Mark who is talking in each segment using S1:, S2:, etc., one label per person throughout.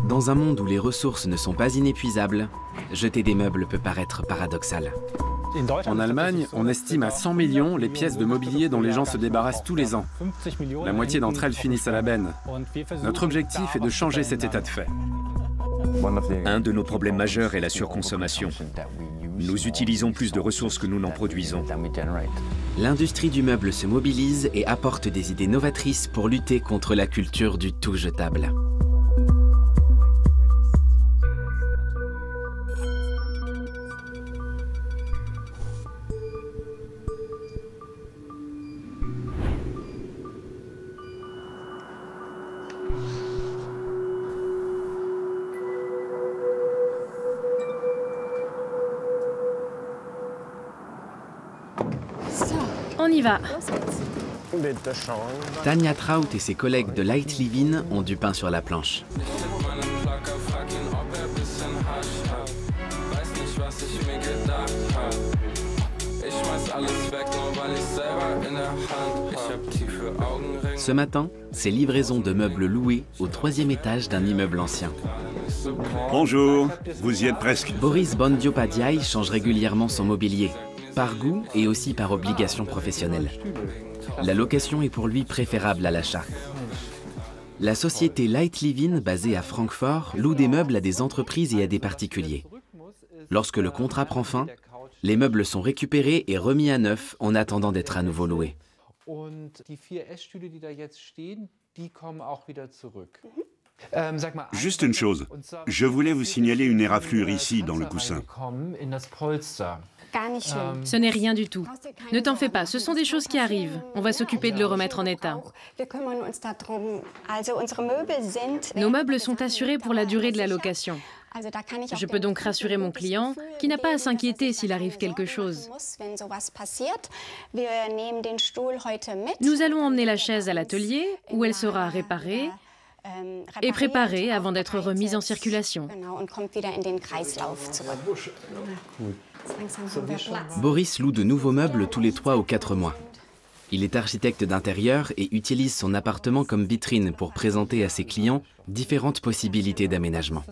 S1: Dans un monde où les ressources ne sont pas inépuisables, jeter des meubles peut paraître paradoxal.
S2: En Allemagne, on estime à 100 millions les pièces de mobilier dont les gens se débarrassent tous les ans. La moitié d'entre elles finissent à la benne. Notre objectif est de changer cet état de fait.
S3: Un de nos problèmes majeurs est la surconsommation. Nous utilisons plus de ressources que nous n'en produisons.
S1: L'industrie du meuble se mobilise et apporte des idées novatrices pour lutter contre la culture du tout jetable.
S4: On y va.
S1: Tanja Traut et ses collègues de Light Living ont du pain sur la planche. Ce matin, c'est livraison de meubles loués au 3e étage d'un immeuble ancien.
S5: Bonjour, vous y êtes presque.
S1: Boris Bandiopadiaï change régulièrement son mobilier, par goût et aussi par obligation professionnelle. La location est pour lui préférable à l'achat. La société Light Living, basée à Francfort, loue des meubles à des entreprises et à des particuliers. Lorsque le contrat prend fin, les meubles sont récupérés et remis à neuf en attendant d'être à nouveau loués.
S5: Juste une chose, je voulais vous signaler une éraflure ici, dans le coussin.
S4: Ce n'est rien du tout. Ne t'en fais pas, ce sont des choses qui arrivent. On va s'occuper de le remettre en état. Nos meubles sont assurés pour la durée de la location. Je peux donc rassurer mon client qui n'a pas à s'inquiéter s'il arrive quelque chose. Nous allons emmener la chaise à l'atelier où elle sera réparée et préparée avant d'être remise en circulation.
S1: Boris loue de nouveaux meubles tous les 3 ou 4 mois. Il est architecte d'intérieur et utilise son appartement comme vitrine pour présenter à ses clients différentes possibilités d'aménagement.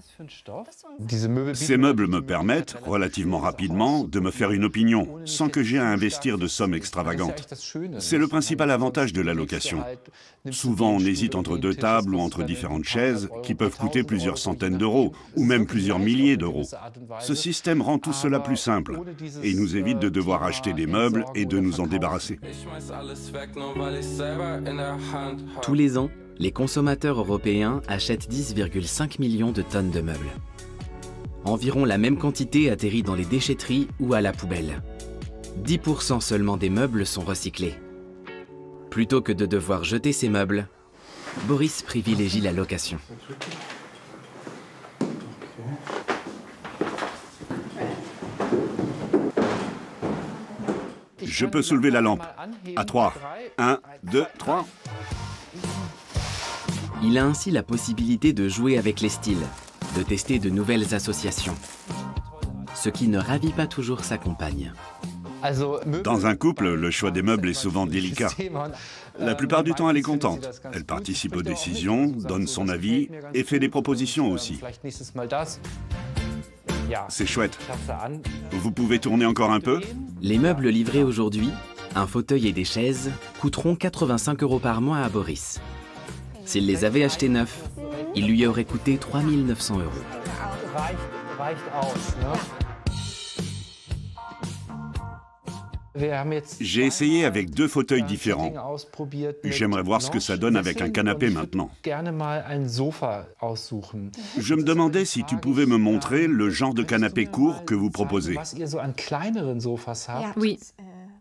S5: Ces meubles me permettent, relativement rapidement, de me faire une opinion, sans que j'aie à investir de sommes extravagantes. C'est le principal avantage de la location. Souvent, on hésite entre 2 tables ou entre différentes chaises qui peuvent coûter plusieurs centaines d'euros, ou même plusieurs milliers d'euros. Ce système rend tout cela plus simple et nous évite de devoir acheter des meubles et de nous en débarrasser.
S1: Tous les ans, les consommateurs européens achètent 10,5 millions de tonnes de meubles. Environ la même quantité atterrit dans les déchetteries ou à la poubelle. 10% seulement des meubles sont recyclés. Plutôt que de devoir jeter ses meubles, Boris privilégie la location.
S5: Je peux soulever la lampe. À 3. 1, 2, 3.
S1: Il a ainsi la possibilité de jouer avec les styles, de tester de nouvelles associations. Ce qui ne ravit pas toujours sa compagne.
S5: Dans un couple, le choix des meubles est souvent délicat. La plupart du temps, elle est contente. Elle participe aux décisions, donne son avis et fait des propositions aussi. C'est chouette. Vous pouvez tourner encore un peu?
S1: Les meubles livrés aujourd'hui, un fauteuil et des chaises, coûteront 85 € par mois à Boris. S'il les avait achetés neufs, il lui aurait coûté 3 900 €.
S5: J'ai essayé avec 2 fauteuils différents. J'aimerais voir ce que ça donne avec un canapé maintenant. Je me demandais si tu pouvais me montrer le genre de canapé court que vous proposez.
S4: Oui.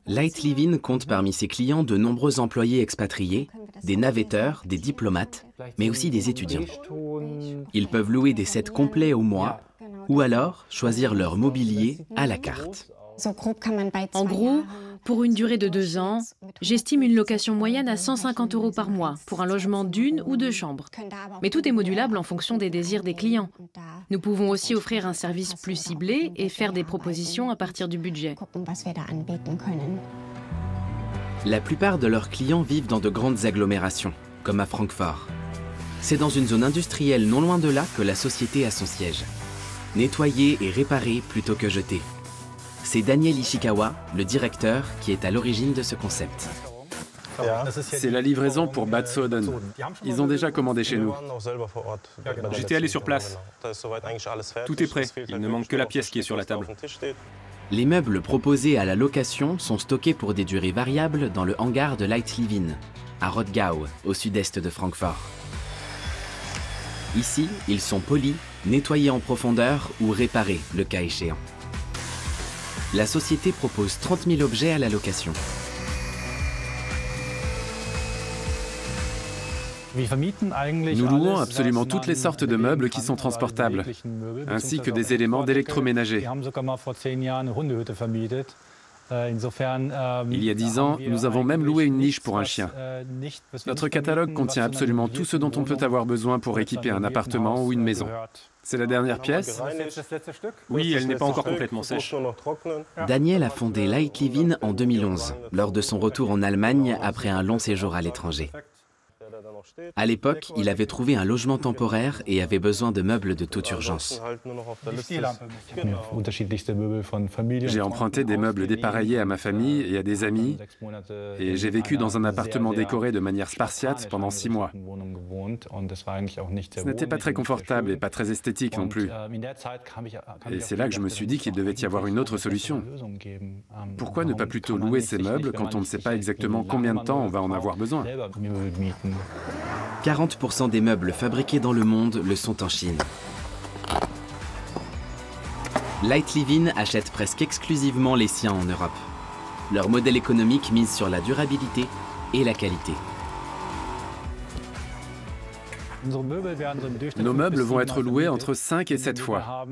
S1: Light Living compte parmi ses clients de nombreux employés expatriés, des navetteurs, des diplomates, mais aussi des étudiants. Ils peuvent louer des sets complets au mois ou alors choisir leur mobilier à la carte.
S4: En gros, pour une durée de 2 ans, j'estime une location moyenne à 150 € par mois pour un logement d'1 ou 2 chambres. Mais tout est modulable en fonction des désirs des clients. Nous pouvons aussi offrir un service plus ciblé et faire des propositions à partir du budget.
S1: La plupart de leurs clients vivent dans de grandes agglomérations, comme à Francfort. C'est dans une zone industrielle non loin de là que la société a son siège. Nettoyer et réparer plutôt que jeter. C'est Daniel Ishikawa, le directeur, qui est à l'origine de ce concept.
S2: C'est la livraison pour Bad Soden. Ils ont déjà commandé chez nous.
S6: J'étais allé sur place. Tout est prêt, il ne manque que la pièce qui est sur la table.
S1: Les meubles proposés à la location sont stockés pour des durées variables dans le hangar de Light Living, à Rottgau, au sud-est de Francfort. Ici, ils sont polis, nettoyés en profondeur ou réparés, le cas échéant. La société propose 30 000 objets à la location.
S2: Nous louons absolument toutes les sortes de meubles qui sont transportables, ainsi que des éléments d'électroménager. Il y a 10 ans, nous avons même loué une niche pour un chien. Notre catalogue contient absolument tout ce dont on peut avoir besoin pour équiper un appartement ou une maison. C'est la dernière pièce?
S6: Oui, elle n'est pas encore complètement sèche.
S1: Daniel a fondé Light Living en 2011, lors de son retour en Allemagne après un long séjour à l'étranger. À l'époque, il avait trouvé un logement temporaire et avait besoin de meubles de toute urgence.
S2: J'ai emprunté des meubles dépareillés à ma famille et à des amis, et j'ai vécu dans un appartement décoré de manière spartiate pendant 6 mois. Ce n'était pas très confortable et pas très esthétique non plus. Et c'est là que je me suis dit qu'il devait y avoir une autre solution. Pourquoi ne pas plutôt louer ces meubles quand on ne sait pas exactement combien de temps on va en avoir besoin?
S1: 40% des meubles fabriqués dans le monde le sont en Chine. Light Living achète presque exclusivement les siens en Europe. Leur modèle économique mise sur la durabilité et la qualité.
S2: Nos meubles vont être loués entre 5 et 7 fois.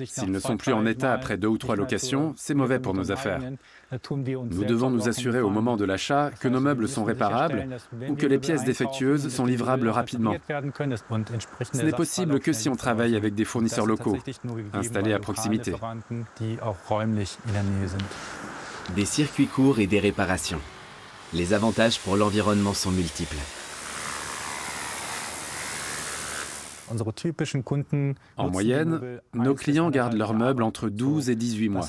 S2: S'ils ne sont plus en état après 2 ou 3 locations, c'est mauvais pour nos affaires. Nous devons nous assurer au moment de l'achat que nos meubles sont réparables ou que les pièces défectueuses sont livrables rapidement. Ce n'est possible que si on travaille avec des fournisseurs locaux, installés à proximité.
S1: Des circuits courts et des réparations. Les avantages pour l'environnement sont multiples.
S2: En moyenne, nos clients gardent leurs meubles entre 12 et 18 mois.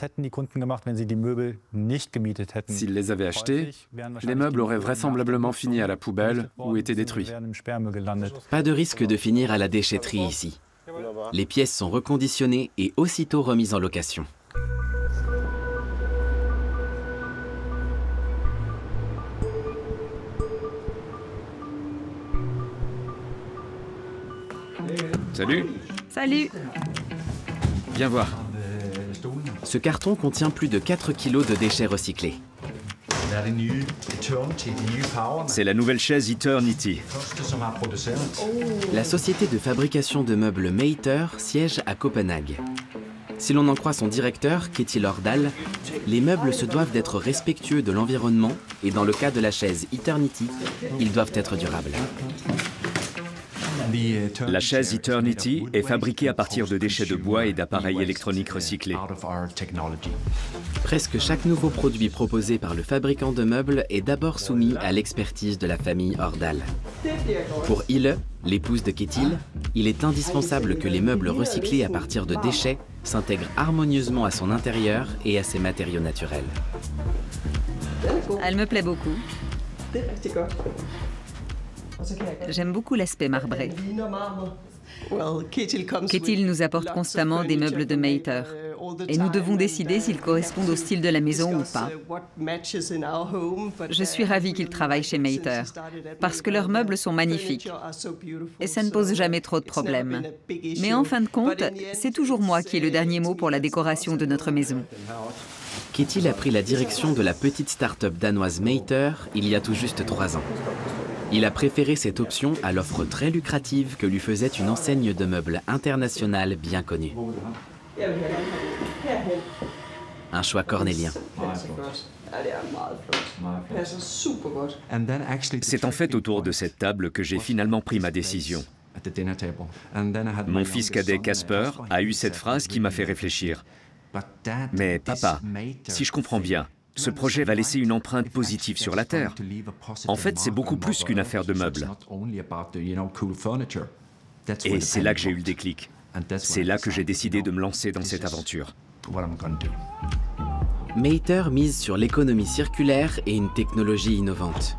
S2: S'ils les avaient achetés, les meubles auraient vraisemblablement fini à la poubelle ou été détruits.
S1: Pas de risque de finir à la déchetterie ici. Les pièces sont reconditionnées et aussitôt remises en location.
S3: Salut.
S4: Salut!
S3: Viens voir.
S1: Ce carton contient plus de 4 kilos de déchets recyclés.
S3: C'est la nouvelle chaise Eternity.
S1: La société de fabrication de meubles Mater siège à Copenhague. Si l'on en croit son directeur, Ketil Ordal, les meubles se doivent d'être respectueux de l'environnement et dans le cas de la chaise Eternity, ils doivent être durables.
S3: La chaise Eternity est fabriquée à partir de déchets de bois et d'appareils électroniques recyclés.
S1: Presque chaque nouveau produit proposé par le fabricant de meubles est d'abord soumis à l'expertise de la famille Ordal. Pour Hille, l'épouse de Ketil, il est indispensable que les meubles recyclés à partir de déchets s'intègrent harmonieusement à son intérieur et à ses matériaux naturels.
S7: Elle me plaît beaucoup. J'aime beaucoup l'aspect marbré. Ketil nous apporte constamment des meubles de Mater et nous devons décider s'ils correspondent au style de la maison ou pas. Je suis ravie qu'ils travaillent chez Mater parce que leurs meubles sont magnifiques et ça ne pose jamais trop de problèmes. Mais en fin de compte, c'est toujours moi qui ai le dernier mot pour la décoration de notre maison.
S1: Ketil a pris la direction de la petite start-up danoise Mater il y a tout juste 3 ans. Il a préféré cette option à l'offre très lucrative que lui faisait une enseigne de meubles internationale bien connue. Un choix cornélien.
S3: C'est en fait autour de cette table que j'ai finalement pris ma décision. Mon fils cadet Casper a eu cette phrase qui m'a fait réfléchir. Mais papa, si je comprends bien, Ce projet va laisser une empreinte positive sur la Terre. En fait, c'est beaucoup plus qu'une affaire de meubles. Et c'est là que j'ai eu le déclic. C'est là que j'ai décidé de me lancer dans cette aventure.
S1: Mater mise sur l'économie circulaire et une technologie innovante.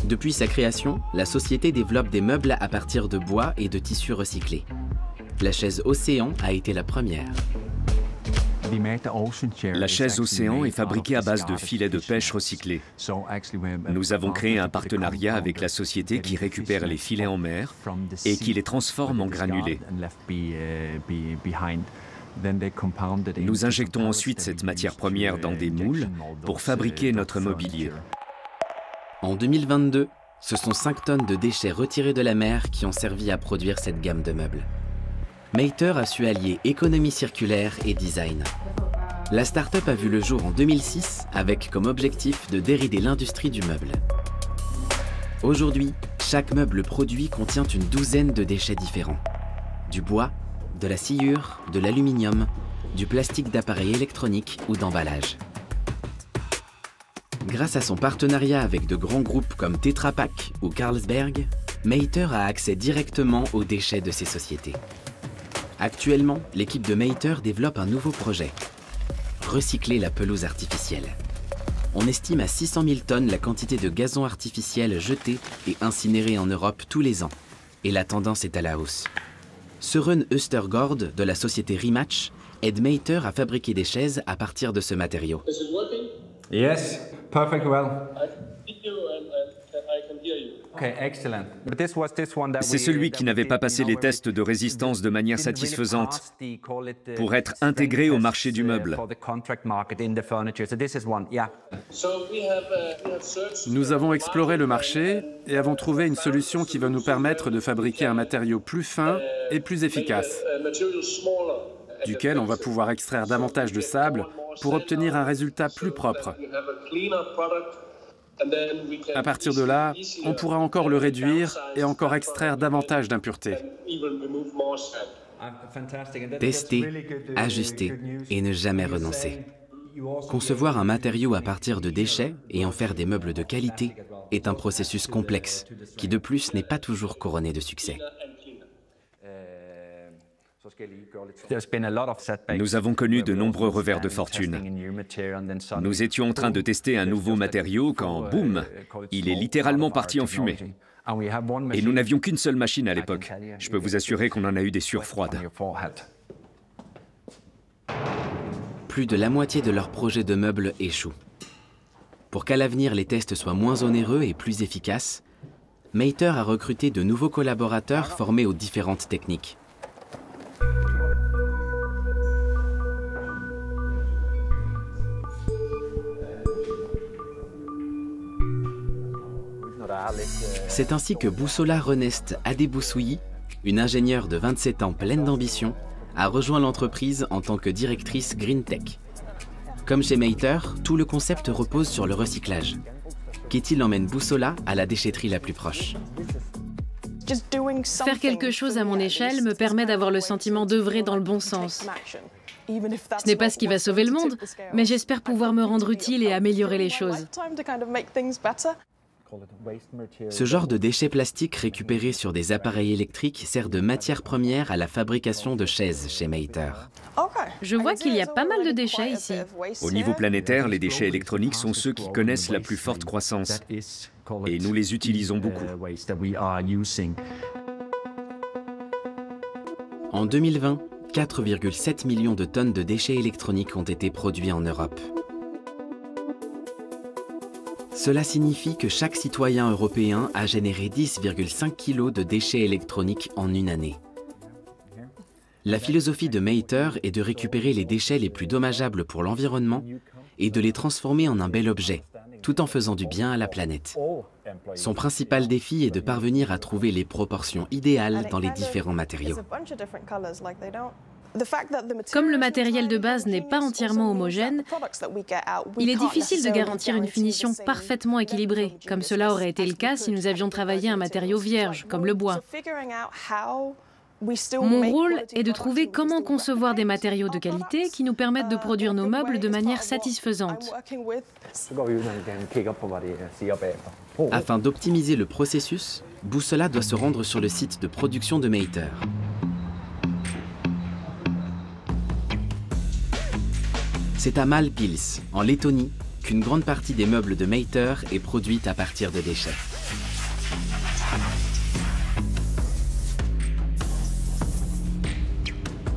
S1: Depuis sa création, la société développe des meubles à partir de bois et de tissus recyclés. La chaise Océan a été la première.
S3: La chaise Océan est fabriquée à base de filets de pêche recyclés. Nous avons créé un partenariat avec la société qui récupère les filets en mer et qui les transforme en granulés. Nous injectons ensuite cette matière première dans des moules pour fabriquer notre mobilier.
S1: En 2022, ce sont 5 tonnes de déchets retirés de la mer qui ont servi à produire cette gamme de meubles. Mater a su allier économie circulaire et design. La start-up a vu le jour en 2006 avec comme objectif de dérider l'industrie du meuble. Aujourd'hui, chaque meuble produit contient une douzaine de déchets différents. Du bois, de la sciure, de l'aluminium, du plastique d'appareils électroniques ou d'emballage. Grâce à son partenariat avec de grands groupes comme Tetra Pak ou Carlsberg, Mater a accès directement aux déchets de ces sociétés. Actuellement, l'équipe de Mater développe un nouveau projet. Recycler la pelouse artificielle. On estime à 600 000 tonnes la quantité de gazon artificiel jeté et incinéré en Europe tous les ans. Et la tendance est à la hausse. Søren Østergaard de la société Rematch aide Mater à fabriquer des chaises à partir de ce matériau.
S8: Yes, perfect well. Okay, excellent.
S3: C'est celui qui n'avait pas passé les tests de résistance de manière satisfaisante pour être intégré au marché du meuble.
S2: Nous avons exploré le marché et avons trouvé une solution qui va nous permettre de fabriquer un matériau plus fin et plus efficace, duquel on va pouvoir extraire davantage de sable pour obtenir un résultat plus propre. À partir de là, on pourra encore le réduire et encore extraire davantage d'impuretés.
S1: Tester, ajuster et ne jamais renoncer. Concevoir un matériau à partir de déchets et en faire des meubles de qualité est un processus complexe qui de plus n'est pas toujours couronné de succès.
S3: Nous avons connu de nombreux revers de fortune. Nous étions en train de tester un nouveau matériau quand, boum, il est littéralement parti en fumée. Et nous n'avions qu'une seule machine à l'époque. Je peux vous assurer qu'on en a eu des sueurs froides.
S1: Plus de la moitié de leurs projets de meubles échouent. Pour qu'à l'avenir les tests soient moins onéreux et plus efficaces, Mater a recruté de nouveaux collaborateurs formés aux différentes techniques. C'est ainsi que Boussola Renest Adeboussoui, une ingénieure de 27 ans pleine d'ambition, a rejoint l'entreprise en tant que directrice Green Tech. Comme chez Mater, tout le concept repose sur le recyclage. Kettil emmène Boussola à la déchetterie la plus proche.
S4: Faire quelque chose à mon échelle me permet d'avoir le sentiment d'œuvrer dans le bon sens. Ce n'est pas ce qui va sauver le monde, mais j'espère pouvoir me rendre utile et améliorer les choses.
S1: Ce genre de déchets plastiques récupérés sur des appareils électriques sert de matière première à la fabrication de chaises chez Mater.
S4: Je vois qu'il y a pas mal de déchets ici.
S3: Au niveau planétaire, les déchets électroniques sont ceux qui connaissent la plus forte croissance. Et nous les utilisons beaucoup.
S1: En 2020, 4,7 millions de tonnes de déchets électroniques ont été produits en Europe. Cela signifie que chaque citoyen européen a généré 10,5 kg de déchets électroniques en une année. La philosophie de Mater est de récupérer les déchets les plus dommageables pour l'environnement et de les transformer en un bel objet, tout en faisant du bien à la planète. Son principal défi est de parvenir à trouver les proportions idéales dans les différents matériaux.
S4: Comme le matériel de base n'est pas entièrement homogène, il est difficile de garantir une finition parfaitement équilibrée, comme cela aurait été le cas si nous avions travaillé un matériau vierge, comme le bois. Mon rôle est de trouver comment concevoir des matériaux de qualité qui nous permettent de produire nos meubles de manière satisfaisante.
S1: Afin d'optimiser le processus, Bussola doit se rendre sur le site de production de Mater. C'est à Malpils, en Lettonie, qu'une grande partie des meubles de Mater est produite à partir de déchets.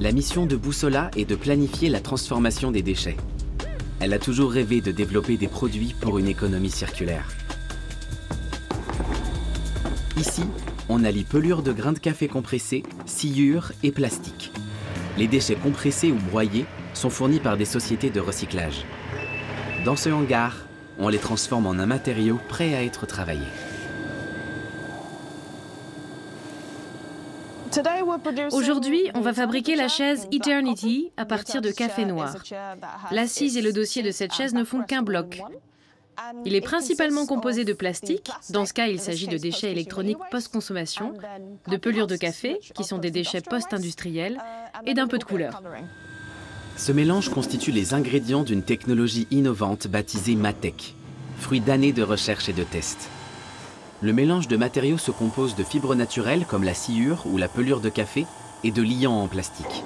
S1: La mission de Bussola est de planifier la transformation des déchets. Elle a toujours rêvé de développer des produits pour une économie circulaire. Ici, on allie pelures de grains de café compressés, sciures et plastique. Les déchets compressés ou broyés sont fournis par des sociétés de recyclage. Dans ce hangar, on les transforme en un matériau prêt à être travaillé.
S4: Aujourd'hui, on va fabriquer la chaise Eternity à partir de café noir. L'assise et le dossier de cette chaise ne font qu'un bloc. Il est principalement composé de plastique, dans ce cas il s'agit de déchets électroniques post-consommation, de pelures de café, qui sont des déchets post-industriels, et d'un peu de couleur.
S1: Ce mélange constitue les ingrédients d'une technologie innovante baptisée Matec, fruit d'années de recherche et de tests. Le mélange de matériaux se compose de fibres naturelles comme la sciure ou la pelure de café et de liants en plastique.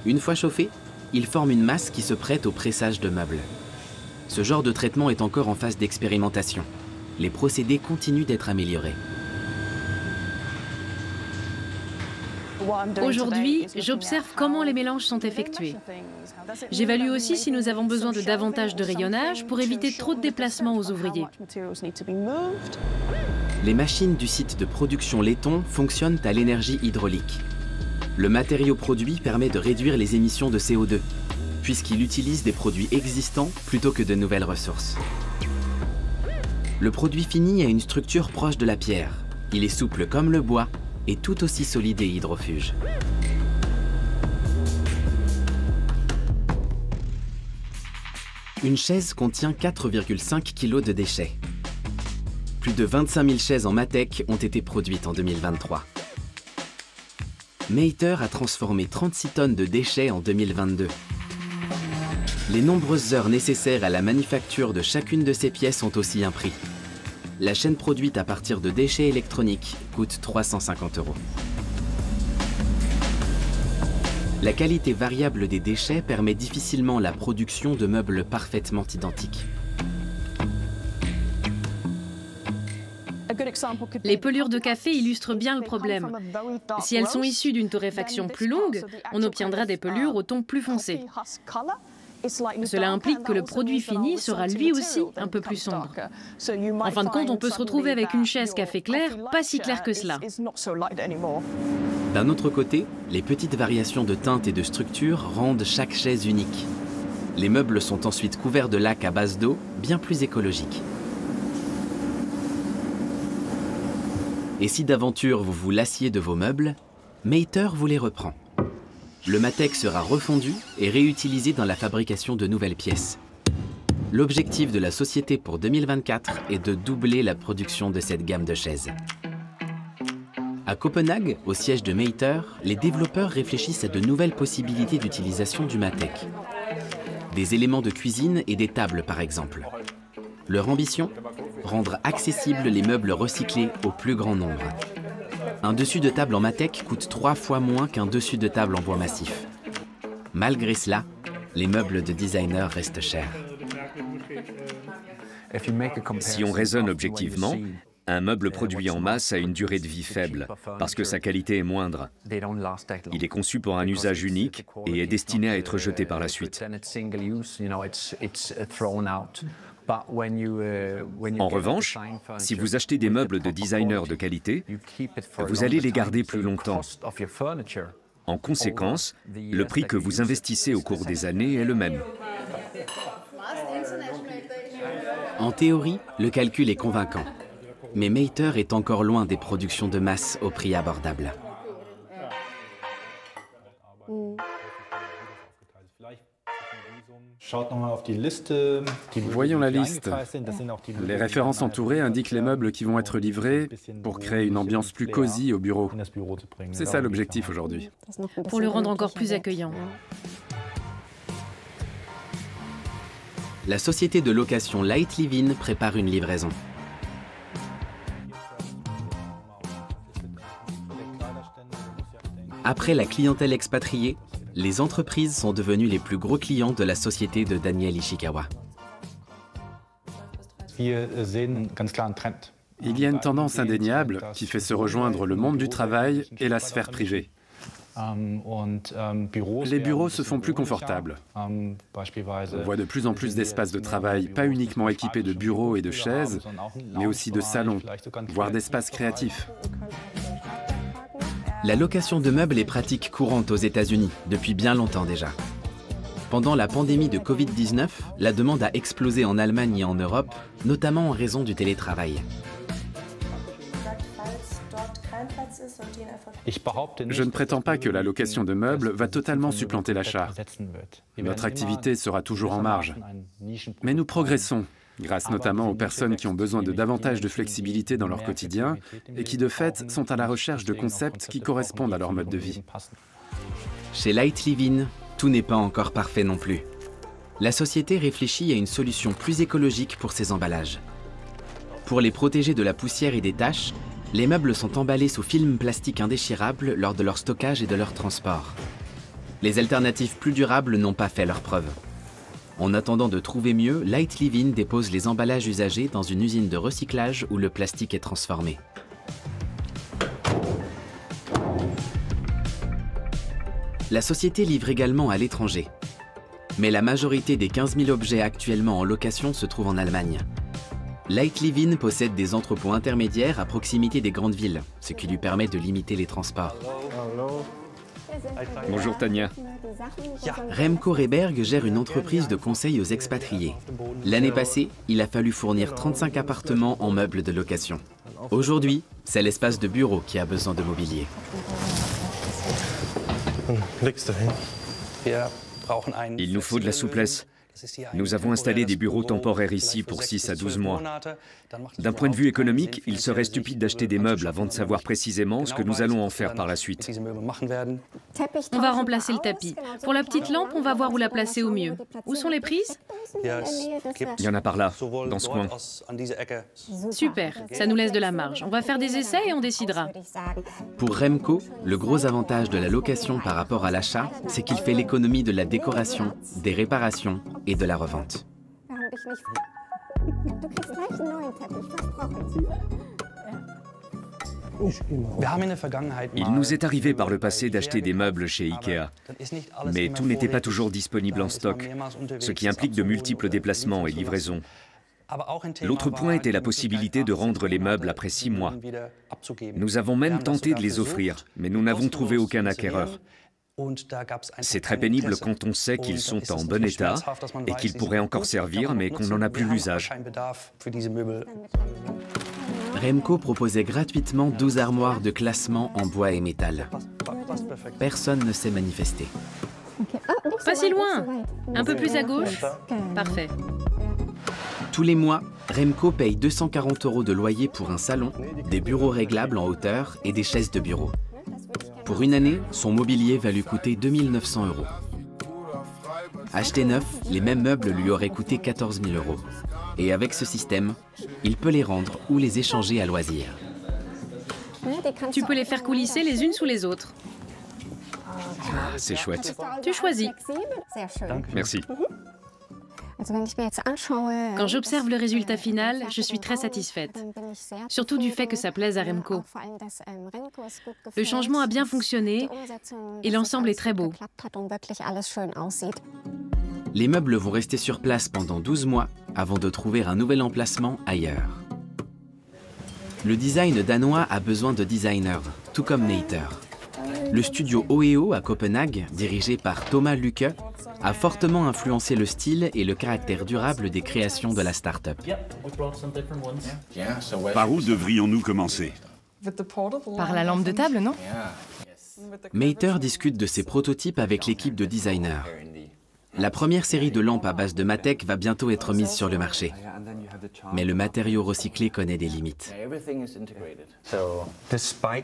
S1: Une fois chauffé, il forme une masse qui se prête au pressage de meubles. Ce genre de traitement est encore en phase d'expérimentation. Les procédés continuent d'être améliorés.
S4: Aujourd'hui, j'observe comment les mélanges sont effectués. J'évalue aussi si nous avons besoin de davantage de rayonnage pour éviter trop de déplacements aux ouvriers.
S1: Les machines du site de production laiton fonctionnent à l'énergie hydraulique. Le matériau produit permet de réduire les émissions de CO2, puisqu'il utilise des produits existants plutôt que de nouvelles ressources. Le produit fini a une structure proche de la pierre. Il est souple comme le bois et tout aussi solide et hydrofuge. Une chaise contient 4,5 kg de déchets. Plus de 25 000 chaises en Matec ont été produites en 2023. Mater a transformé 36 tonnes de déchets en 2022. Les nombreuses heures nécessaires à la manufacture de chacune de ces pièces ont aussi un prix. La chaîne produite à partir de déchets électroniques coûte 350 €. La qualité variable des déchets permet difficilement la production de meubles parfaitement identiques.
S4: Les pelures de café illustrent bien le problème. Si elles sont issues d'une torréfaction plus longue, on obtiendra des pelures au ton plus foncé. Cela implique que le produit fini sera lui aussi un peu plus sombre. En fin de compte, on peut se retrouver avec une chaise café clair, pas si claire que cela.
S1: D'un autre côté, les petites variations de teinte et de structure rendent chaque chaise unique. Les meubles sont ensuite couverts de laque à base d'eau, bien plus écologique. Et si d'aventure vous vous lassiez de vos meubles, Mater vous les reprend. Le Matec sera refondu et réutilisé dans la fabrication de nouvelles pièces. L'objectif de la société pour 2024 est de doubler la production de cette gamme de chaises. À Copenhague, au siège de Mater, les développeurs réfléchissent à de nouvelles possibilités d'utilisation du Matec. Des éléments de cuisine et des tables par exemple. Leur ambition ? Rendre accessibles les meubles recyclés au plus grand nombre. Un dessus de table en Matec coûte 3 fois moins qu'un dessus de table en bois massif. Malgré cela, les meubles de designer restent chers.
S3: Si on raisonne objectivement, un meuble produit en masse a une durée de vie faible, parce que sa qualité est moindre. Il est conçu pour un usage unique et est destiné à être jeté par la suite. En revanche, si vous achetez des meubles de designer de qualité, vous allez les garder plus longtemps. En conséquence, le prix que vous investissez au cours des années est le même.
S1: En théorie, le calcul est convaincant. Mais Mater est encore loin des productions de masse au prix abordable.
S2: Voyons la liste. Les références entourées indiquent les meubles qui vont être livrés pour créer une ambiance plus cosy au bureau. C'est ça l'objectif aujourd'hui.
S4: Pour le rendre encore plus accueillant.
S1: La société de location Light Living prépare une livraison. Après la clientèle expatriée, les entreprises sont devenues les plus gros clients de la société de Daniel Ishikawa.
S2: Il y a une tendance indéniable qui fait se rejoindre le monde du travail et la sphère privée. Les bureaux se font plus confortables. On voit de plus en plus d'espaces de travail, pas uniquement équipés de bureaux et de chaises, mais aussi de salons, voire d'espaces créatifs.
S1: La location de meubles est pratique courante aux États-Unis depuis bien longtemps déjà. Pendant la pandémie de Covid-19, la demande a explosé en Allemagne et en Europe, notamment en raison du télétravail.
S2: Je ne prétends pas que la location de meubles va totalement supplanter l'achat. Notre activité sera toujours en marge. Mais nous progressons, grâce notamment aux personnes qui ont besoin de davantage de flexibilité dans leur quotidien et qui, de fait, sont à la recherche de concepts qui correspondent à leur mode de vie.
S1: Chez Light Living, tout n'est pas encore parfait non plus. La société réfléchit à une solution plus écologique pour ces emballages. Pour les protéger de la poussière et des taches, les meubles sont emballés sous film plastique indéchirable lors de leur stockage et de leur transport. Les alternatives plus durables n'ont pas fait leurs preuves. En attendant de trouver mieux, Light Living dépose les emballages usagés dans une usine de recyclage où le plastique est transformé. La société livre également à l'étranger. Mais la majorité des 15 000 objets actuellement en location se trouvent en Allemagne. Light Living possède des entrepôts intermédiaires à proximité des grandes villes, ce qui lui permet de limiter les transports.
S3: Bonjour Tania.
S1: Remco Rehberg gère une entreprise de conseil aux expatriés. L'année passée, il a fallu fournir 35 appartements en meubles de location. Aujourd'hui, c'est l'espace de bureau qui a besoin de mobilier.
S3: Il nous faut de la souplesse. Nous avons installé des bureaux temporaires ici pour 6 à 12 mois. D'un point de vue économique, il serait stupide d'acheter des meubles avant de savoir précisément ce que nous allons en faire par la suite.
S4: On va remplacer le tapis. Pour la petite lampe, on va voir où la placer au mieux. Où sont les prises?
S3: Il y en a par là, dans ce coin.
S4: Super, ça nous laisse de la marge. On va faire des essais et on décidera.
S1: Pour Remco, le gros avantage de la location par rapport à l'achat, c'est qu'il fait l'économie de la décoration, des réparations et de la revente.
S3: Il nous est arrivé par le passé d'acheter des meubles chez Ikea, mais tout n'était pas toujours disponible en stock, ce qui implique de multiples déplacements et livraisons. L'autre point était la possibilité de rendre les meubles après 6 mois. Nous avons même tenté de les offrir, mais nous n'avons trouvé aucun acquéreur. C'est très pénible quand on sait qu'ils sont en bon état et qu'ils pourraient encore servir, mais qu'on n'en a plus l'usage.
S1: Remco proposait gratuitement 12 armoires de classement en bois et métal. Personne ne s'est manifesté.
S4: Pas si loin. Un peu plus à gauche. Parfait.
S1: Tous les mois, Remco paye 240 € de loyer pour un salon, des bureaux réglables en hauteur et des chaises de bureau. Pour une année, son mobilier va lui coûter 2 900 €. Acheté neuf, les mêmes meubles lui auraient coûté 14 000 €. Et avec ce système, il peut les rendre ou les échanger à loisir.
S4: Tu peux les faire coulisser les unes sous les autres.
S3: C'est chouette.
S4: Tu choisis.
S3: Merci.
S4: Quand j'observe le résultat final, je suis très satisfaite. Surtout du fait que ça plaise à Remco. Le changement a bien fonctionné et l'ensemble est très beau.
S1: Les meubles vont rester sur place pendant 12 mois avant de trouver un nouvel emplacement ailleurs. Le design danois a besoin de designers, tout comme Neiter. Le studio OEO à Copenhague, dirigé par Thomas Lucke, a fortement influencé le style et le caractère durable des créations de la start-up.
S5: Par où devrions-nous commencer?
S9: Par la lampe de table, non?
S1: Neiter discute de ses prototypes avec l'équipe de designers. La première série de lampes à base de Matek va bientôt être mise sur le marché. Mais le matériau recyclé connaît des limites.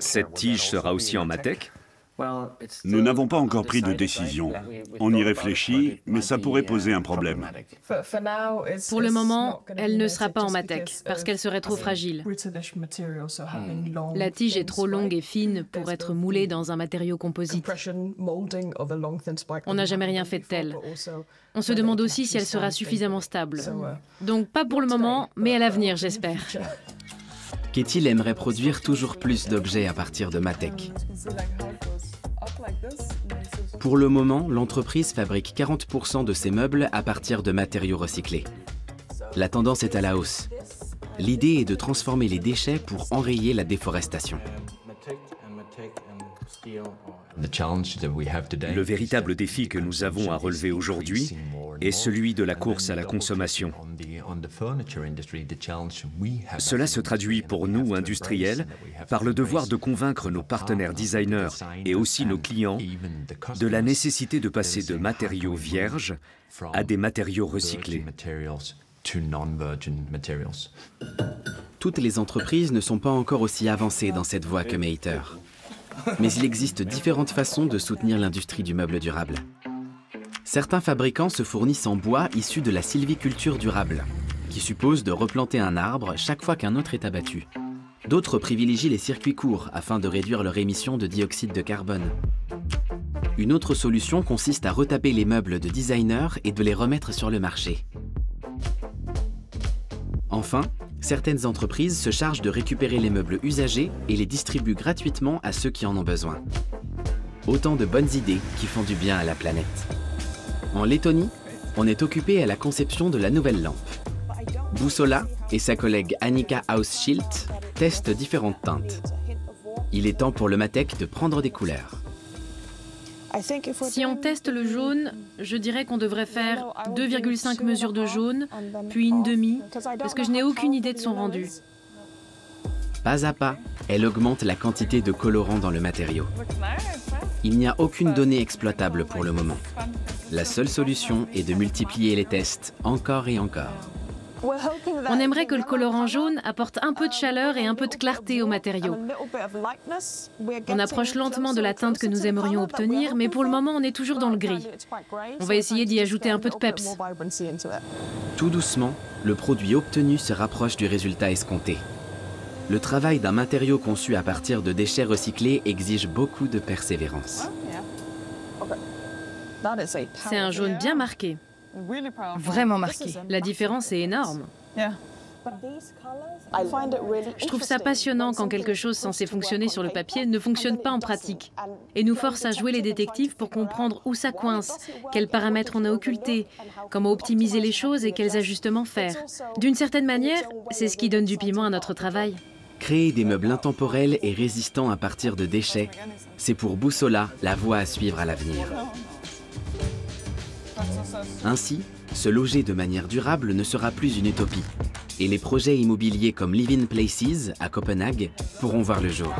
S3: Cette tige sera aussi en Matek?
S5: Nous n'avons pas encore pris de décision. On y réfléchit, mais ça pourrait poser un problème.
S4: Pour le moment, elle ne sera pas en Matek, parce qu'elle serait trop fragile. La tige est trop longue et fine pour être moulée dans un matériau composite. On n'a jamais rien fait de tel. On se demande aussi si elle sera suffisamment stable. Donc pas pour le moment, mais à l'avenir, j'espère.
S1: Ketil aimerait produire toujours plus d'objets à partir de Matek. Pour le moment, l'entreprise fabrique 40% de ses meubles à partir de matériaux recyclés. La tendance est à la hausse. L'idée est de transformer les déchets pour enrayer la déforestation.
S3: Le véritable défi que nous avons à relever aujourd'hui est celui de la course à la consommation. Cela se traduit pour nous, industriels, par le devoir de convaincre nos partenaires designers et aussi nos clients de la nécessité de passer de matériaux vierges à des matériaux recyclés.
S1: Toutes les entreprises ne sont pas encore aussi avancées dans cette voie que Mater. Mais il existe différentes façons de soutenir l'industrie du meuble durable. Certains fabricants se fournissent en bois issu de la sylviculture durable, qui suppose de replanter un arbre chaque fois qu'un autre est abattu. D'autres privilégient les circuits courts afin de réduire leur émission de dioxyde de carbone. Une autre solution consiste à retaper les meubles de designers et de les remettre sur le marché. Enfin, certaines entreprises se chargent de récupérer les meubles usagés et les distribuent gratuitement à ceux qui en ont besoin. Autant de bonnes idées qui font du bien à la planète. En Lettonie, on est occupé à la conception de la nouvelle lampe. Boussola et sa collègue Annika Ausschilt testent différentes teintes. Il est temps pour le Matek de prendre des couleurs.
S4: Si on teste le jaune, je dirais qu'on devrait faire 2,5 mesures de jaune, puis une demi, parce que je n'ai aucune idée de son rendu.
S1: Pas à pas, elle augmente la quantité de colorant dans le matériau. Il n'y a aucune donnée exploitable pour le moment. La seule solution est de multiplier les tests encore et encore.
S4: On aimerait que le colorant jaune apporte un peu de chaleur et un peu de clarté au matériau. On approche lentement de la teinte que nous aimerions obtenir, mais pour le moment, on est toujours dans le gris. On va essayer d'y ajouter un peu de peps.
S1: Tout doucement, le produit obtenu se rapproche du résultat escompté. Le travail d'un matériau conçu à partir de déchets recyclés exige beaucoup de persévérance.
S4: C'est un jaune bien marqué.
S9: Vraiment marqué.
S4: La différence est énorme. Je trouve ça passionnant quand quelque chose censé fonctionner sur le papier ne fonctionne pas en pratique et nous force à jouer les détectives pour comprendre où ça coince, quels paramètres on a occultés, comment optimiser les choses et quels ajustements faire. D'une certaine manière, c'est ce qui donne du piment à notre travail.
S1: Créer des meubles intemporels et résistants à partir de déchets, c'est pour Boussola la voie à suivre à l'avenir. Ainsi, se loger de manière durable ne sera plus une utopie. Et les projets immobiliers comme Living Places à Copenhague pourront voir le jour.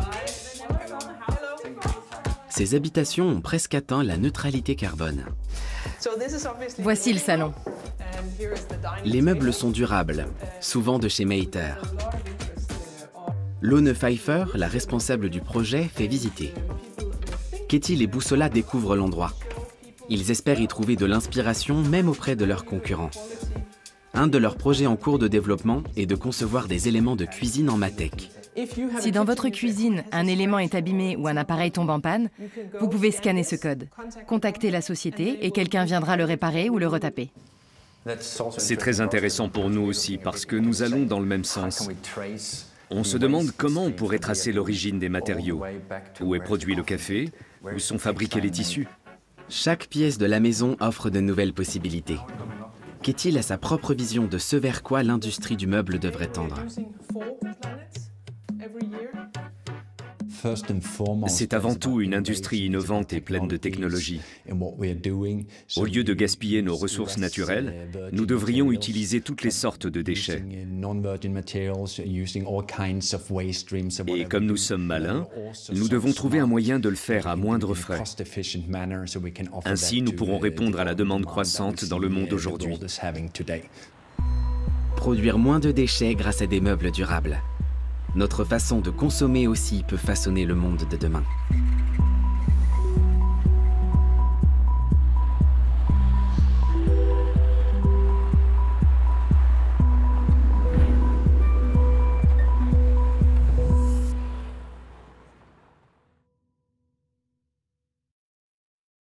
S1: Ces habitations ont presque atteint la neutralité carbone.
S9: Voici le salon.
S1: Les meubles sont durables, souvent de chez Mater. Lone Pfeiffer, la responsable du projet, fait visiter. Ketil et Boussola découvrent l'endroit. Ils espèrent y trouver de l'inspiration même auprès de leurs concurrents. Un de leurs projets en cours de développement est de concevoir des éléments de cuisine en Matek.
S9: Si dans votre cuisine, un élément est abîmé ou un appareil tombe en panne, vous pouvez scanner ce code, contacter la société et quelqu'un viendra le réparer ou le retaper.
S3: C'est très intéressant pour nous aussi parce que nous allons dans le même sens. On se demande comment on pourrait tracer l'origine des matériaux. Où est produit le café? Où sont fabriqués les tissus?
S1: Chaque pièce de la maison offre de nouvelles possibilités. Ketil a sa propre vision de ce vers quoi l'industrie du meuble devrait tendre.
S3: C'est avant tout une industrie innovante et pleine de technologies. Au lieu de gaspiller nos ressources naturelles, nous devrions utiliser toutes les sortes de déchets. Et comme nous sommes malins, nous devons trouver un moyen de le faire à moindre frais. Ainsi, nous pourrons répondre à la demande croissante dans le monde aujourd'hui.
S1: Produire moins de déchets grâce à des meubles durables. Notre façon de consommer aussi peut façonner le monde de demain.